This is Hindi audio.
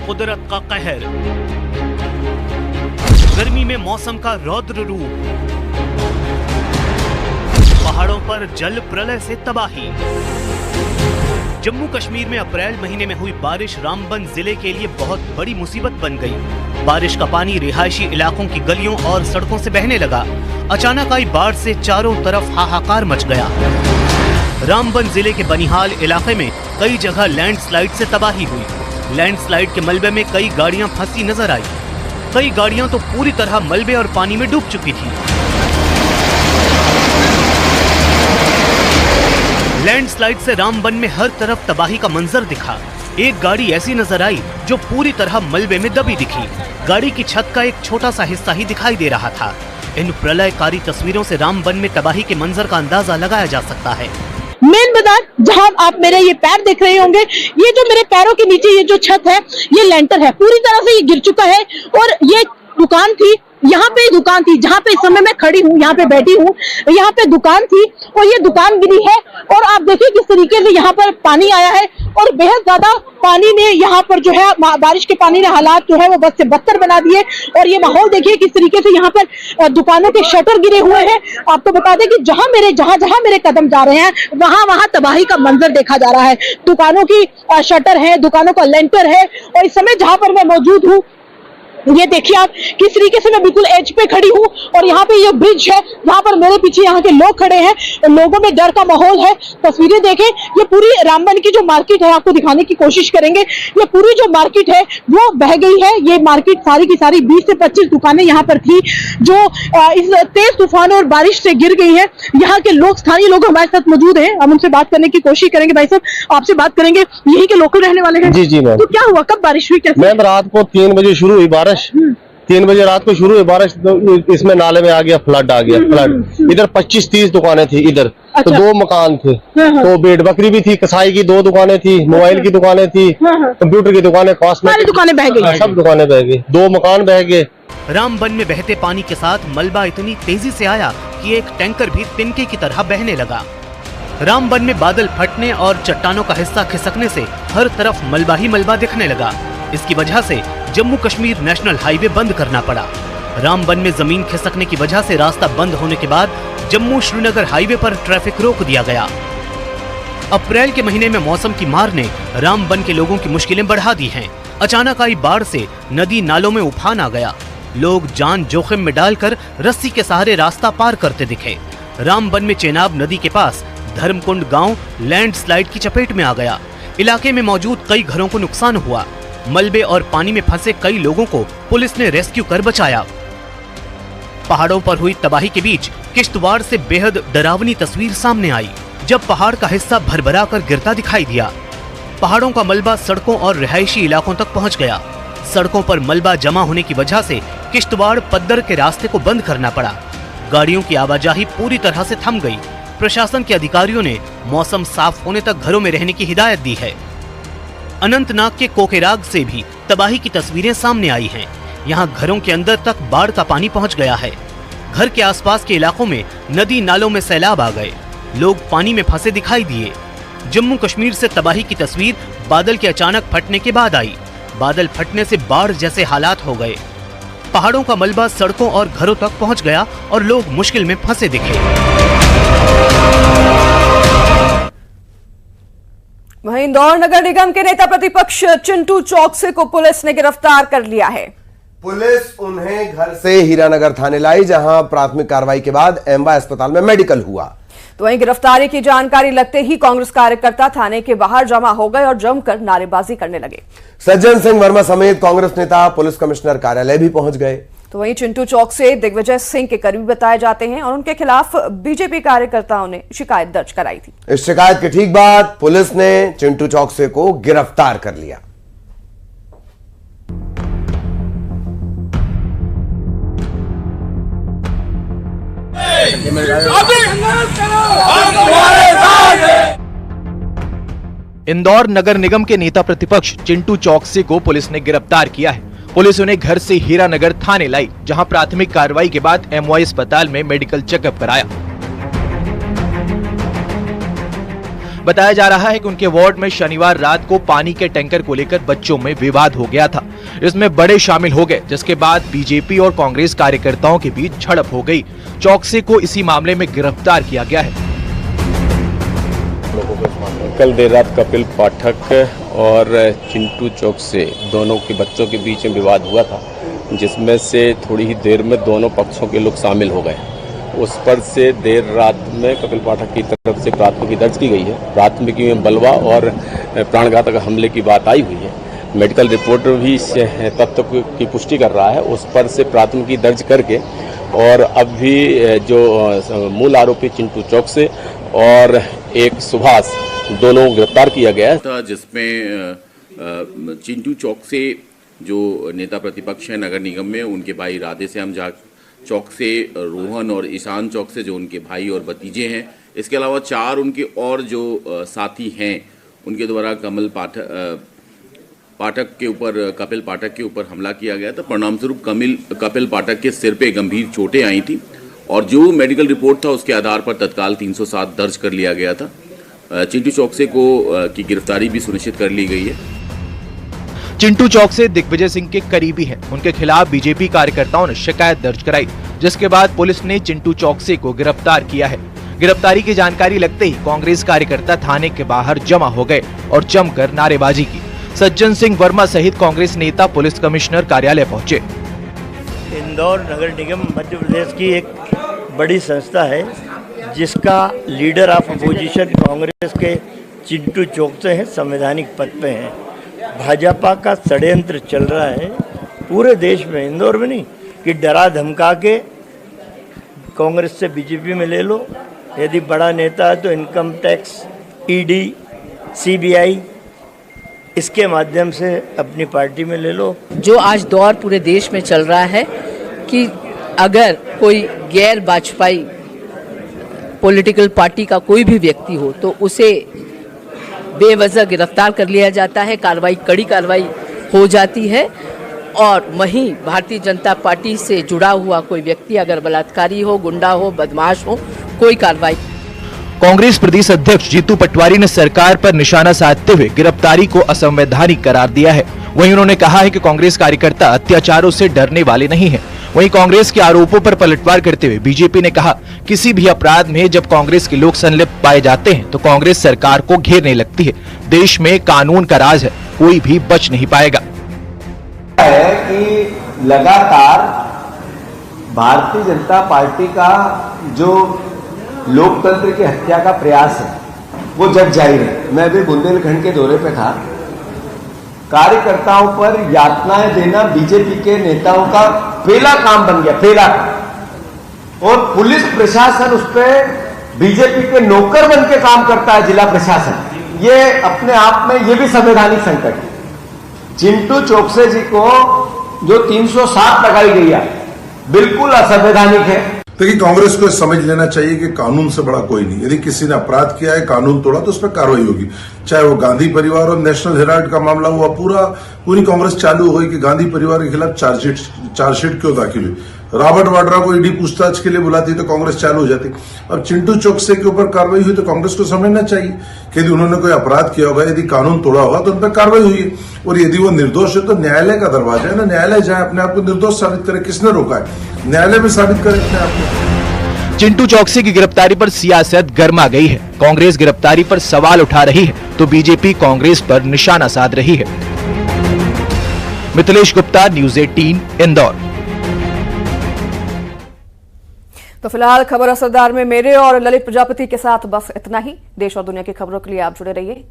कुदरत का कहर, गर्मी में मौसम का रौद्र रूप, पहाड़ों पर जल प्रलय से तबाही। जम्मू कश्मीर में अप्रैल महीने में हुई बारिश रामबन जिले के लिए बहुत बड़ी मुसीबत बन गई। बारिश का पानी रिहायशी इलाकों की गलियों और सड़कों से बहने लगा। अचानक आई बाढ़ से चारों तरफ हाहाकार मच गया। रामबन जिले के बनिहाल इलाके में कई जगह लैंडस्लाइड से तबाही हुई। लैंडस्लाइड के मलबे में कई गाड़ियां फंसी नजर आई। कई गाड़ियां तो पूरी तरह मलबे और पानी में डूब चुकी थी। लैंडस्लाइड से रामबन में हर तरफ तबाही का मंजर दिखा। एक गाड़ी ऐसी नजर आई जो पूरी तरह मलबे में दबी दिखी। गाड़ी की छत का एक छोटा सा हिस्सा ही दिखाई दे रहा था। इन प्रलयकारी तस्वीरों से रामबन में तबाही के मंजर का अंदाजा लगाया जा सकता है। मेन बाजार जहां आप मेरे ये पैर देख रहे होंगे, ये जो मेरे पैरों के नीचे ये जो छत है, ये लेंटर है, पूरी तरह से ये गिर चुका है। और ये दुकान थी, यहाँ पे दुकान थी जहाँ पे इस समय मैं खड़ी हूँ, यहाँ पे बैठी हूँ, यहाँ पे दुकान थी और ये दुकान गिरी है। और आप देखिए किस तरीके से यहाँ पर पानी आया है और बेहद ज्यादा पानी ने यहाँ पर जो है, बारिश के पानी ने हालात जो है वो बद से बदतर बना दिए। और ये माहौल देखिए किस तरीके से यहाँ पर दुकानों के शटर गिरे हुए हैं। आपको बता दें कि जहाँ मेरे कदम जा रहे हैं वहाँ तबाही का मंजर देखा जा रहा है। दुकानों की शटर है, दुकानों का लेंटर है। और इस समय जहाँ पर मैं मौजूद हूँ, ये देखिए आप किस तरीके से मैं बिल्कुल एज पे खड़ी हूँ। और यहाँ पे ये ब्रिज है जहाँ पर मेरे पीछे यहाँ के लोग खड़े हैं। लोगों में डर का माहौल है। तस्वीरें देखें, ये पूरी रामबन की जो मार्केट है आपको दिखाने की कोशिश करेंगे। ये पूरी जो मार्केट है वो बह गई है। ये मार्केट सारी की सारी 20 से 25 दुकानें यहाँ पर थी जो इस तेज तूफान और बारिश से गिर गई है। यहाँ के लोग, स्थानीय लोग हमारे साथ मौजूद है, हम उनसे बात करने की कोशिश करेंगे। भाई साहब, आपसे बात करेंगे, यही के लोकल रहने वाले हैं? जी मैम। तो क्या हुआ, कब बारिश हुई, कैसे? मैम रात को 3 बजे शुरू हुई बारिश। 3 बजे रात को शुरू हुई बारिश, तो इसमें नाले में आ गया, फ्लड आ गया। फ्लड इधर 25-30 दुकानें थी इधर। अच्छा। तो 2 मकान थे, तो बेड बकरी भी थी, कसाई की 2 दुकानें थी, मोबाइल की दुकानें थी, कंप्यूटर की दुकानें, कॉस्मेटिक दुकानें बह गई, सब दुकानें बह गई, 2 मकान बह गए। रामबन में बहते पानी के साथ मलबा इतनी तेजी से आया कि एक टैंकर भी तिनके की तरह बहने लगा। रामबन में बादल फटने और चट्टानों का हिस्सा खिसकने से हर तरफ मलबा ही मलबा दिखने लगा। इसकी वजह से जम्मू कश्मीर नेशनल हाईवे बंद करना पड़ा। रामबन में जमीन खिसकने की वजह से रास्ता बंद होने के बाद जम्मू श्रीनगर हाईवे पर ट्रैफिक रोक दिया गया। अप्रैल के महीने में मौसम की मार ने रामबन के लोगों की मुश्किलें बढ़ा दी हैं। अचानक आई बाढ़ से नदी नालों में उफान आ गया। लोग जान जोखिम में डालकर रस्सी के सहारे रास्ता पार करते दिखे। रामबन में चेनाब नदी के पास धर्मकुंड गांव लैंडस्लाइड की चपेट में आ गया। इलाके में मौजूद कई घरों को नुकसान हुआ। मलबे और पानी में फंसे कई लोगों को पुलिस ने रेस्क्यू कर बचाया। पहाड़ों पर हुई तबाही के बीच किश्तवाड़ से बेहद डरावनी तस्वीर सामने आई, जब पहाड़ का हिस्सा भरभरा कर गिरता दिखाई दिया। पहाड़ों का मलबा सड़कों और रिहायशी इलाकों तक पहुंच गया। सड़कों पर मलबा जमा होने की वजह से किश्तवाड़ पद्दर के रास्ते को बंद करना पड़ा। गाड़ियों की आवाजाही पूरी तरह से थम गई। प्रशासन के अधिकारियों ने मौसम साफ होने तक घरों में रहने की हिदायत दी है। अनंतनाग के कोकेराग से भी तबाही की तस्वीरें सामने आई हैं। यहाँ घरों के अंदर तक बाढ़ का पानी पहुँच गया है। घर के आसपास के इलाकों में नदी नालों में सैलाब आ गए। लोग पानी में फंसे दिखाई दिए। जम्मू कश्मीर से तबाही की तस्वीर बादल के अचानक फटने के बाद आई। बादल फटने से बाढ़ जैसे हालात हो गए। पहाड़ों का मलबा सड़कों और घरों तक पहुँच गया और लोग मुश्किल में फंसे दिखे। वहीं इंदौर नगर निगम के नेता प्रतिपक्ष चिंटू चौकसे को पुलिस ने गिरफ्तार कर लिया है। पुलिस उन्हें घर से हीरानगर थाने लाई, जहां प्राथमिक कार्रवाई के बाद एमवाय अस्पताल में मेडिकल हुआ। तो वहीं गिरफ्तारी की जानकारी लगते ही कांग्रेस कार्यकर्ता थाने के बाहर जमा हो गए और जमकर नारेबाजी करने लगे। सज्जन सिंह वर्मा समेत कांग्रेस नेता पुलिस कमिश्नर कार्यालय भी पहुंच गए। तो वहीं चिंटू चौकसे दिग्विजय सिंह के करीबी बताए जाते हैं और उनके खिलाफ बीजेपी कार्यकर्ताओं ने शिकायत दर्ज कराई थी। इस शिकायत के ठीक बाद पुलिस ने चिंटू चौकसे को गिरफ्तार कर लिया। इंदौर नगर निगम के नेता प्रतिपक्ष चिंटू चौकसे को पुलिस ने गिरफ्तार किया है। पुलिस उन्हें घर से हीरानगर थाने लाई, जहां प्राथमिक कार्रवाई के बाद एमवाय अस्पताल में मेडिकल चेकअप कराया। बताया जा रहा है कि उनके वार्ड में शनिवार रात को पानी के टैंकर को लेकर बच्चों में विवाद हो गया था। इसमें बड़े शामिल हो गए, जिसके बाद बीजेपी और कांग्रेस कार्यकर्ताओं के बीच झड़प हो गई। चौकसे को इसी मामले में गिरफ्तार किया गया है। कल देर रात कपिल पाठक और चिंटू चौकसे दोनों के बच्चों के बीच में विवाद हुआ था, जिसमें से थोड़ी ही देर में दोनों पक्षों के लोग शामिल हो गए। उस पर से देर रात में कपिल पाठक की तरफ से प्राथमिकी दर्ज की गई है। प्राथमिकी में बलवा और प्राणघातक हमले की बात आई हुई है। मेडिकल रिपोर्ट भी इस तथ्य की पुष्टि कर रहा है। उस पर से प्राथमिकी दर्ज करके और अब भी जो मूल आरोपी चिंटू चौकसे और एक सुभाष दोनों गिरफ्तार किया गया है, जिसमें चिंटू चौकसे जो नेता प्रतिपक्ष है नगर निगम में, उनके भाई राधेश्याम चौकसे, रोहन और ईशान चौकसे जो उनके भाई और भतीजे हैं। इसके अलावा 4 उनके और जो साथी हैं, उनके द्वारा कपिल पाठक के ऊपर हमला किया गया था। परिणामस्वरूप कपिल पाठक के सिर पे गंभीर चोटें आई थी और जो मेडिकल रिपोर्ट था उसके आधार पर तत्काल 307 दर्ज कर लिया गया था। चिंटू चौकसे की गिरफ्तारी भी सुनिश्चित कर ली गई है। चिंटू चौकसे दिग्विजय सिंह के करीबी हैं। उनके खिलाफ बीजेपी कार्यकर्ताओं ने शिकायत दर्ज कराई, जिसके बाद पुलिस ने चिंटू चौकसे को गिरफ्तार किया है। गिरफ्तारी की जानकारी लगते ही कांग्रेस कार्यकर्ता थाने के बाहर जमा हो गए और जमकर नारेबाजी की। सज्जन सिंह वर्मा सहित कांग्रेस नेता पुलिस कमिश्नर कार्यालय पहुंचे। इंदौर नगर निगम मध्य प्रदेश की एक बड़ी संस्था है, जिसका लीडर ऑफ अपोजिशन कांग्रेस के चिंटू चौकसे हैं, संवैधानिक पद पे हैं। भाजपा का षड्यंत्र चल रहा है पूरे देश में, इंदौर में नहीं, कि डरा धमका के कांग्रेस से बीजेपी में ले लो। यदि बड़ा नेता है तो इनकम टैक्स, ईडी, सीबीआई, इसके माध्यम से अपनी पार्टी में ले लो। जो आज दौर पूरे देश में चल रहा है कि अगर कोई गैर भाजपाई पॉलिटिकल पार्टी का कोई भी व्यक्ति हो तो उसे बेवजह गिरफ्तार कर लिया जाता है, कड़ी कार्रवाई हो जाती है। और वहीं भारतीय जनता पार्टी से जुड़ा हुआ कोई व्यक्ति अगर बलात्कारी हो, गुंडा हो, बदमाश हो, कोई कार्रवाई। कांग्रेस प्रदेश अध्यक्ष जीतू पटवारी ने सरकार पर निशाना साधते हुए गिरफ्तारी को असंवैधानिक करार दिया है। वहीं उन्होंने कहा है कि कांग्रेस कार्यकर्ता अत्याचारों से डरने वाले नहीं हैं। वहीं कांग्रेस के आरोपों पर पलटवार करते हुए बीजेपी ने कहा, किसी भी अपराध में जब कांग्रेस के लोग संलिप्त पाए जाते हैं तो कांग्रेस सरकार को घेरने लगती है। देश में कानून का राज है, कोई भी बच नहीं पाएगा। है कि लगातार भारतीय जनता पार्टी का जो लोकतंत्र की हत्या का प्रयास है वो जग जारी है। मैं अभी बुंदेलखंड के दौरे पे था। कार्यकर्ताओं पर यातनाएं देना बीजेपी के नेताओं का पहला काम बन गया, पहला। और पुलिस प्रशासन उस पर बीजेपी के नौकर बन के काम करता है, जिला प्रशासन। ये अपने आप में ये भी संवैधानिक संकट है। चिंटू चौकसे जी को जो 307 लगाई गई है बिल्कुल असंवैधानिक है। देखिए, कांग्रेस को समझ लेना चाहिए कि कानून से बड़ा कोई नहीं। यदि किसी ने अपराध किया है, कानून तोड़ा, तो उस पर कार्रवाई होगी। चाहे वो गांधी परिवार और नेशनल हेराल्ड का मामला हुआ, पूरी कांग्रेस चालू हुई कि गांधी परिवार के खिलाफ चार्जशीट क्यों दाखिल हुई। रॉबर्ट वाड्रा को ईडी पूछताछ के लिए बुलाती तो कांग्रेस चालू हो जाती। अब चिंटू चौकसे के ऊपर कार्रवाई हुई तो कांग्रेस को समझना चाहिए कि यदि उन्होंने कोई अपराध किया होगा, यदि कानून तोड़ा होगा तो उन पर कार्रवाई हुई है। और यदि वो निर्दोष है तो न्यायालय का दरवाजा है ना, न्यायालय जाए, अपने आप को निर्दोष साबित करे। किसने रोका है? न्यायालय में साबित करे अपने आप को। चिंटू चौकसे की गिरफ्तारी पर सियासत गर्मा गई है। कांग्रेस गिरफ्तारी पर सवाल उठा रही है तो बीजेपी कांग्रेस पर निशाना साध रही है। मिथिलेश गुप्ता, न्यूज़ 18, इंदौर। तो फिलहाल खबर असरदार में मेरे और ललित प्रजापति के साथ बस इतना ही। देश और दुनिया की खबरों के लिए आप जुड़े रहिए।